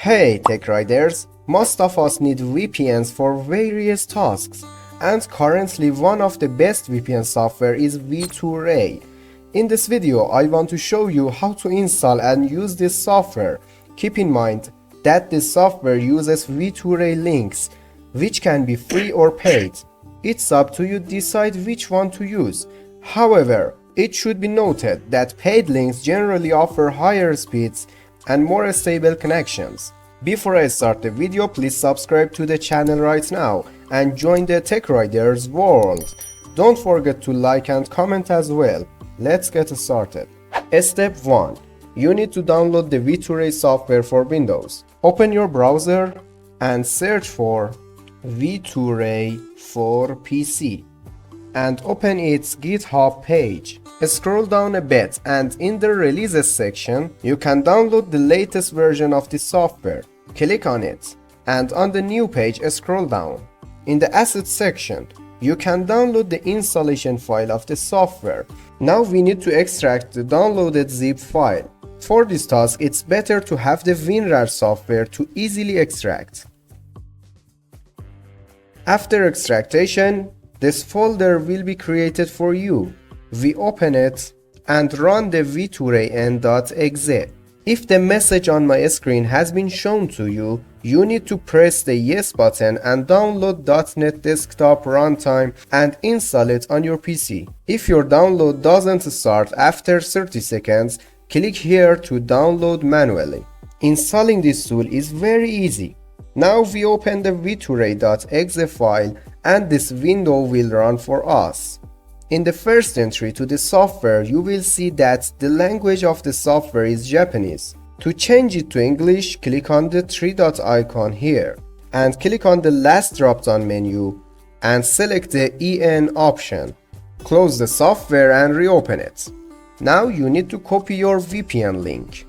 Hey tech riders, most of us need VPNs for various tasks, and currently one of the best VPN software is V2Ray. In this video, I want to show you how to install and use this software. Keep in mind that this software uses V2Ray links, which can be free or paid. It's up to you to decide which one to use. However, it should be noted that paid links generally offer higher speeds and more stable connections. Before I start the video, please subscribe to the channel right now and join the Tech Riders world. Don't forget to like and comment as well. Let's get started. Step 1. You need to download the V2Ray software for Windows. Open your browser and search for V2Ray for PC and open its GitHub page. Scroll down a bit and in the releases section, you can download the latest version of the software. Click on it and on the new page scroll down. In the assets section, you can download the installation file of the software. Now we need to extract the downloaded zip file. For this task, it's better to have the WinRAR software to easily extract. After extraction, this folder will be created for you. We open it and run the v2ray.exe. If the message on my screen has been shown to you, you need to press the yes button and download .NET Desktop Runtime and install it on your PC. If your download doesn't start after 30 seconds, click here to download manually. Installing this tool is very easy. Now we open the v2ray.exe file and this window will run for us. In the first entry to the software, you will see that the language of the software is Japanese. To change it to English, click on the three dot icon here and click on the last drop-down menu and select the EN option. Close the software and reopen it. Now you need to copy your VPN link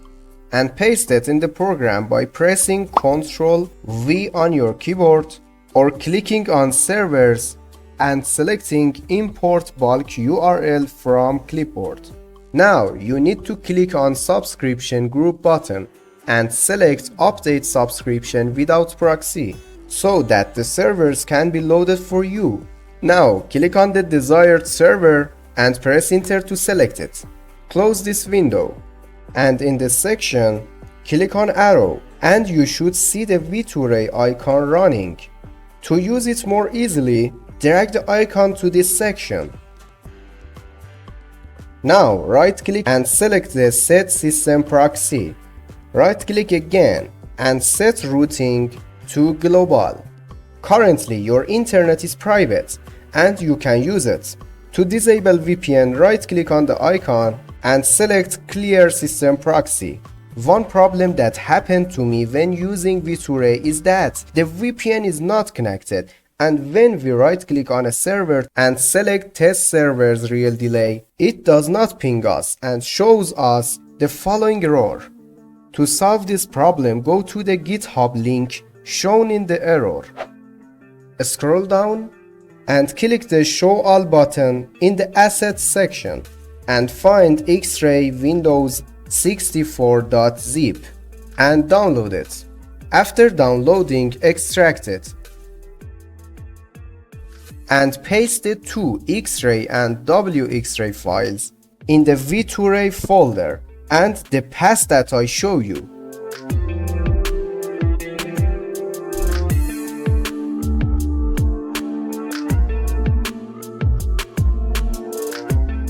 and paste it in the program by pressing Ctrl V on your keyboard or clicking on servers and selecting import bulk URL from clipboard. Now you need to click on subscription group button and select update subscription without proxy so that the servers can be loaded for you. Now click on the desired server and press enter to select it. Close this window and in this section click on arrow and you should see the V2Ray icon running. To use it more easily, drag the icon to this section. Now right-click and select the Set System Proxy. Right-click again and set routing to global. Currently your internet is private and you can use it. To disable VPN, right-click on the icon and select Clear System Proxy. One problem that happened to me when using V2Ray is that the VPN is not connected, and when we right-click on a server and select Test Server's Real Delay, it does not ping us and shows us the following error. To solve this problem, go to the GitHub link shown in the error. Scroll down and click the Show All button in the Assets section and find X-ray Windows 64.zip and download it. After downloading, extract it and paste the two X-ray and WXray files in the V2Ray folder and the path that I show you.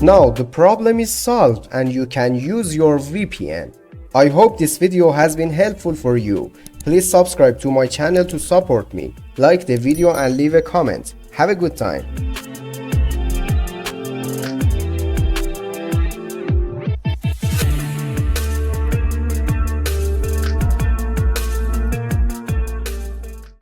Now the problem is solved and you can use your VPN. I hope this video has been helpful for you. Please subscribe to my channel to support me. Like the video and leave a comment. Have a good time.